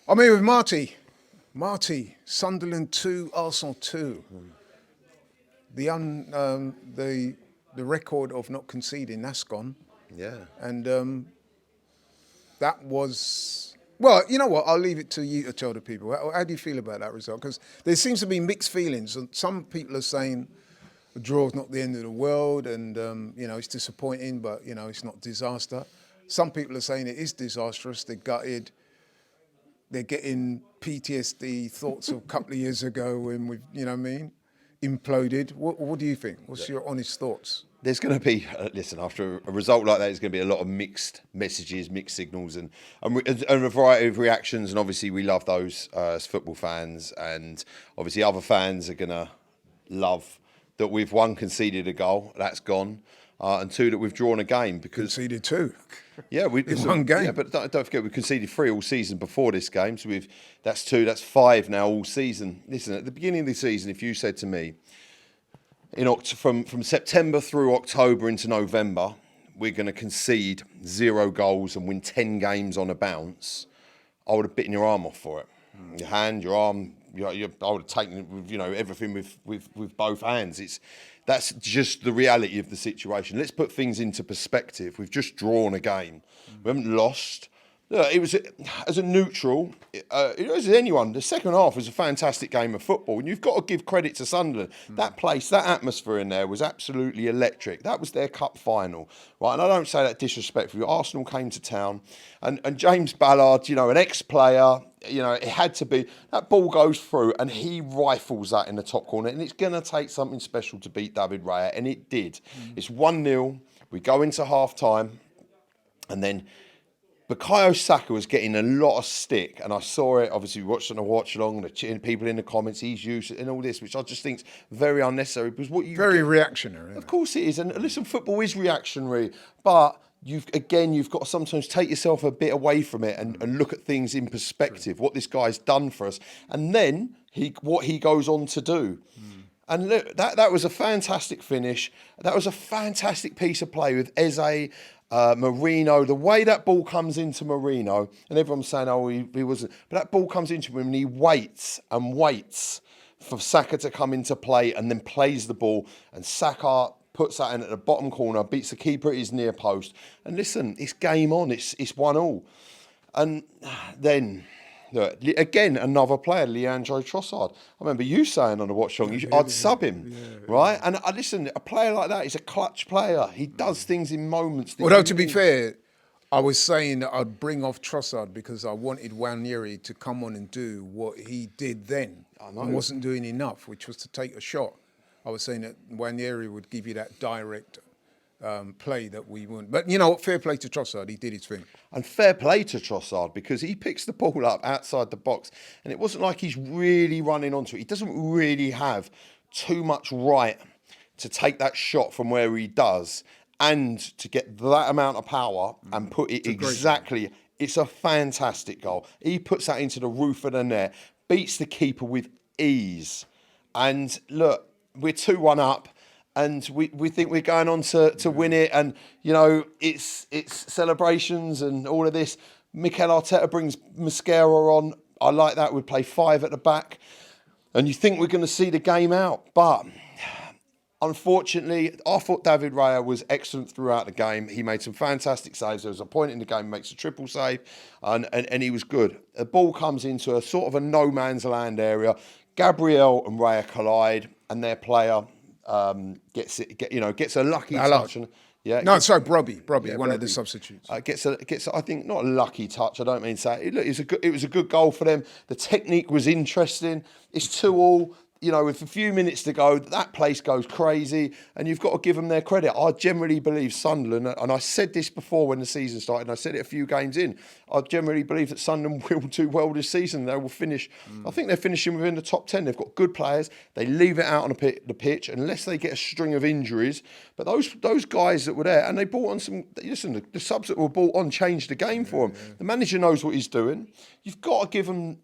I'm here with Marty. Marty, Sunderland 2, Arsenal 2. The record of not conceding, that's gone. Yeah. And that was... Well, you know what? I'll leave it to you to tell the people. How do you feel about that result? Because there seems to be mixed feelings. And some people are saying a draw's not the end of the world and, it's disappointing, but, it's not disaster. Some people are saying it is disastrous. They're gutted. They're getting PTSD thoughts of a couple of years ago when we've, imploded. What do you think? What's your honest thoughts? There's going to be, after a result like that, there's going to be a lot of mixed messages, mixed signals, and a variety of reactions. And obviously, we love those as football fans. And obviously, other fans are going to love that we've, one, conceded a goal, that's gone, and two, that we've drawn a game. Because conceded two. Yeah, in one game. Yeah, but don't forget, we conceded 3 all season before this game. So that's 2, that's 5 now all season. Listen, at the beginning of the season, if you said to me, from September through October into November, we're going to concede 0 goals and win 10 games on a bounce, I would have bitten your arm off for it. Your hand, your arm, I would have taken everything with both hands. That's just the reality of the situation. Let's put things into perspective. We've just drawn a game. We haven't lost. Look, it was as a neutral, as anyone. The second half was a fantastic game of football, and you've got to give credit to Sunderland. That place, that atmosphere in there was absolutely electric. That was their cup final, right? And I don't say that disrespectfully. Arsenal came to town, and James Ballard, an ex-player. It had to be, that ball goes through and he rifles that in the top corner, and it's going to take something special to beat David Raya, and it did. It's 1-0, we go into half-time, and then Bukayo Saka was getting a lot of stick, and I saw it, obviously we watched it on a watch-along, the people in the comments, he's used it and all this, which I just think is very unnecessary. Because very reactionary. Of course it is, and listen, football is reactionary, but you've got to sometimes take yourself a bit away from it and look at things in perspective, what this guy's done for us, and then what he goes on to do. And look, that was a fantastic finish. That was a fantastic piece of play with Eze, Marino. The way that ball comes into Marino, and everyone's saying, oh, he wasn't, but that ball comes into him and he waits and waits for Saka to come into play and then plays the ball, and Saka puts that in at the bottom corner, beats the keeper at his near post. And listen, it's game on. It's 1-1. And then, look, again, another player, Leandro Trossard. I remember you saying on the watch along, I'd sub him, right? And listen, a player like that is a clutch player. He does things in moments. Although, to be fair, I was saying that I'd bring off Trossard because I wanted Nwaneri to come on and do what he did then. And wasn't doing enough, which was to take a shot. I was saying that Nwaneri would give you that direct play that we wouldn't. But, fair play to Trossard. He did his thing. And fair play to Trossard, because he picks the ball up outside the box. And it wasn't like he's really running onto it. He doesn't really have too much right to take that shot from where he does and to get that amount of power and put it exactly. It's a fantastic goal. He puts that into the roof of the net, beats the keeper with ease. And look, we're 2-1 up, and we think we're going on to win it. And, it's celebrations and all of this. Mikel Arteta brings Mosquera on. I like that. We'd play 5 at the back. And you think we're going to see the game out. But unfortunately, I thought David Raya was excellent throughout the game. He made some fantastic saves. There was a point in the game he makes a triple save, and he was good. The ball comes into a sort of a no man's land area. Gabriel and Raya collide, and their player gets a lucky touch. And, Brobby, one of the substitutes. Gets I think, not a lucky touch. I don't mean to say. Look, it was a good goal for them. The technique was interesting. It's 2-2. With a few minutes to go, that place goes crazy, and you've got to give them their credit. I generally believe Sunderland, and I said this before when the season started, and I said it a few games in, I generally believe that Sunderland will do well this season. They will finish, I think they're finishing within the top 10. They've got good players. They leave it out on the pitch unless they get a string of injuries. But those guys that were there, and they brought on some, listen, the subs that were brought on changed the game for them. Yeah. The manager knows what he's doing. You've got to give them,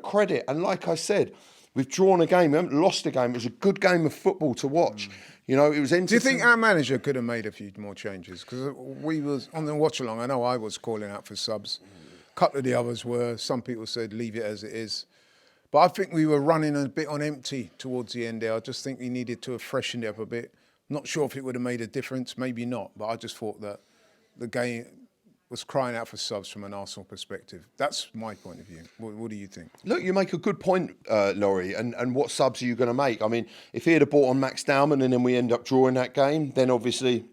credit. And like I said, we've drawn a game. We haven't lost a game. It was a good game of football to watch. It was entertaining. Do you think our manager could have made a few more changes? Because we was on the watch along. I know I was calling out for subs. A couple of the others were. Some people said leave it as it is. But I think we were running a bit on empty towards the end there. I just think we needed to have freshened it up a bit. Not sure if it would have made a difference, maybe not. But I just thought that the game was crying out for subs from an Arsenal perspective. That's my point of view. What do you think? Look, you make a good point, Laurie, and what subs are you going to make? I mean, if he had bought on Max Dowman and then we end up drawing that game, then obviously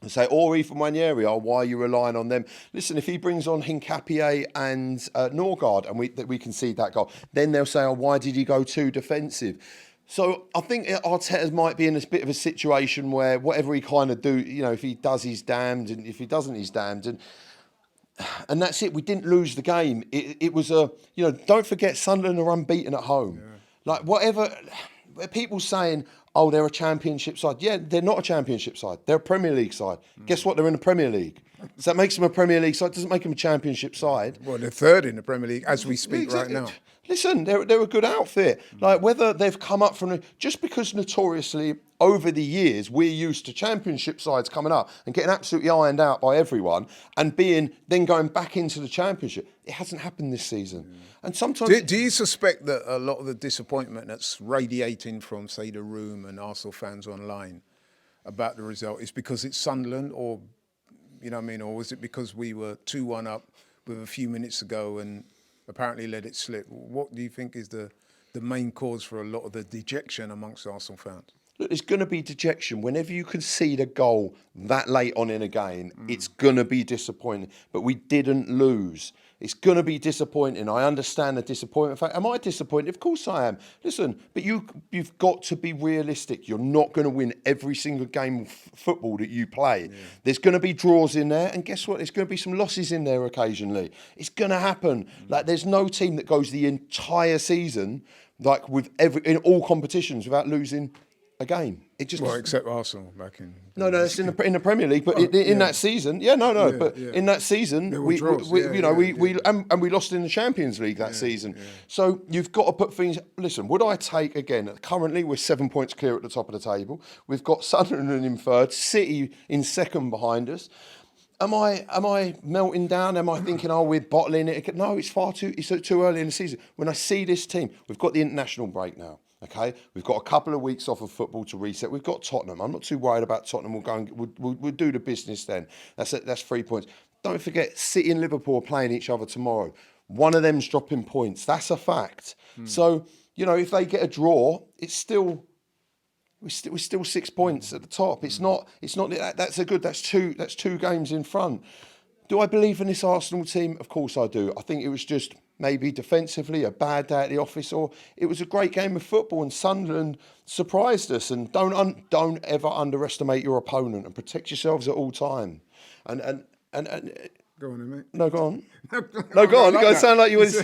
say, or even Wanyeri, why are you relying on them? Listen, if he brings on Hincapié and Norgard and we concede that goal, then they'll say, why did he go too defensive? So I think Arteta might be in a bit of a situation where whatever he kind of do, if he does, he's damned, and if he doesn't, he's damned. And that's it. We didn't lose the game. It was don't forget Sunderland are unbeaten at home. Yeah. Like whatever, people saying, oh, they're a championship side. Yeah, they're not a championship side. They're a Premier League side. Guess what? They're in the Premier League. So that makes them a Premier League side. Doesn't make them a championship side. Well, they're third in the Premier League as we speak right now. Listen, they're a good outfit. Like whether they've come up from just because notoriously over the years we're used to championship sides coming up and getting absolutely ironed out by everyone and then going back into the championship. It hasn't happened this season. And sometimes do you suspect that a lot of the disappointment that's radiating from, say, the room and Arsenal fans online about the result is because it's Sunderland, or or was it because we were 2-1 up with a few minutes to go and apparently let it slip? What do you think is the main cause for a lot of the dejection amongst Arsenal fans? Look, there's going to be dejection. Whenever you concede a goal that late on in a game, it's going to be disappointing. But we didn't lose. It's going to be disappointing. I understand the disappointment. In fact, am I disappointed? Of course I am. Listen, but you've got to be realistic. You're not going to win every single game of football that you play. Yeah. There's going to be draws in there. And guess what? There's going to be some losses in there occasionally. It's going to happen. Like there's no team that goes the entire season like in all competitions without losing a game. It just except Arsenal back in. No, it's in the Premier League, but in that season, in that season, we lost in the Champions League that season. Yeah. So you've got to put things. Listen, would I take again? Currently, we're 7 points clear at the top of the table. We've got Sunderland in third, City in second behind us. Am I melting down? Am I thinking, we're bottling it? No, it's too early in the season. When I see this team, we've got the international break now. Okay, we've got a couple of weeks off of football to reset. We've got Tottenham. I'm not too worried about Tottenham. We'll do the business then. That's 3 points. Don't forget, City and Liverpool are playing each other tomorrow. One of them's dropping points. That's a fact. So if they get a draw, we're still 6 points at the top. It's not. That's two games in front. Do I believe in this Arsenal team? Of course I do. I think it was just maybe defensively a bad day at the office, or it was a great game of football and Sunderland surprised us. And don't ever underestimate your opponent and protect yourselves at all time. And go on, mate. No, go on. No, go on. Like it sound like you was.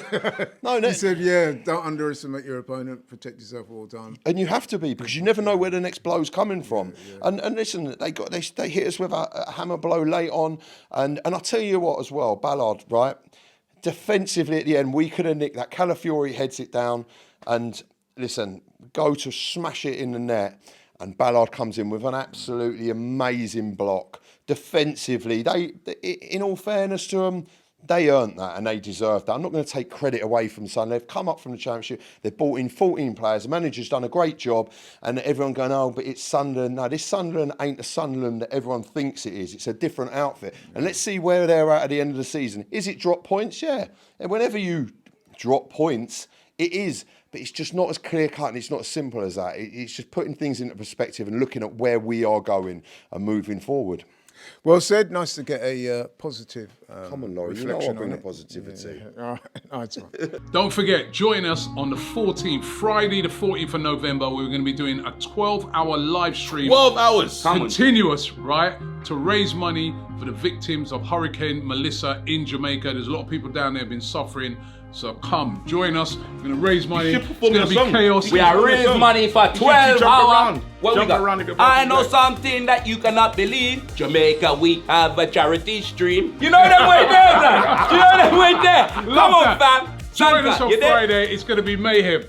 No, you said, don't underestimate your opponent. Protect yourself all the time. And you have to be, because you never know where the next blow's coming from. Yeah. And listen, they hit us with a hammer blow late on, and I'll tell you what as well, Ballard, right? Defensively at the end, we could have nicked that. Calafiori heads it down, and listen, go to smash it in the net, and Ballard comes in with an absolutely amazing block. Defensively, in all fairness to them, they earned that and they deserved that. I'm not going to take credit away from Sunderland. They've come up from the Championship. They've brought in 14 players. The manager's done a great job. And everyone going, but it's Sunderland. No, this Sunderland ain't the Sunderland that everyone thinks it is. It's a different outfit. Yeah. And let's see where they're at the end of the season. Is it drop points? Yeah. And whenever you drop points, it is. But it's just not as clear-cut and it's not as simple as that. It's just putting things into perspective and looking at where we are going and moving forward. Well said. Nice to get a positive come on, Laurie. You know I'll bring the positivity. Yeah. All right. Don't forget, join us on the 14th, Friday the 14th of November. We're going to be doing a 12-hour live stream. 12 hours! Continuous, right? To raise money for the victims of Hurricane Melissa in Jamaica. There's a lot of people down there have been suffering. So come, join us. We're going to raise money. It's going to be chaos. We are raising money for 12 hours. What we got? I know something that you cannot believe. Jamaica, we have a charity stream. You know them way there, man. You know them way there. Come on, fam. Join us on Friday. It's going to be mayhem.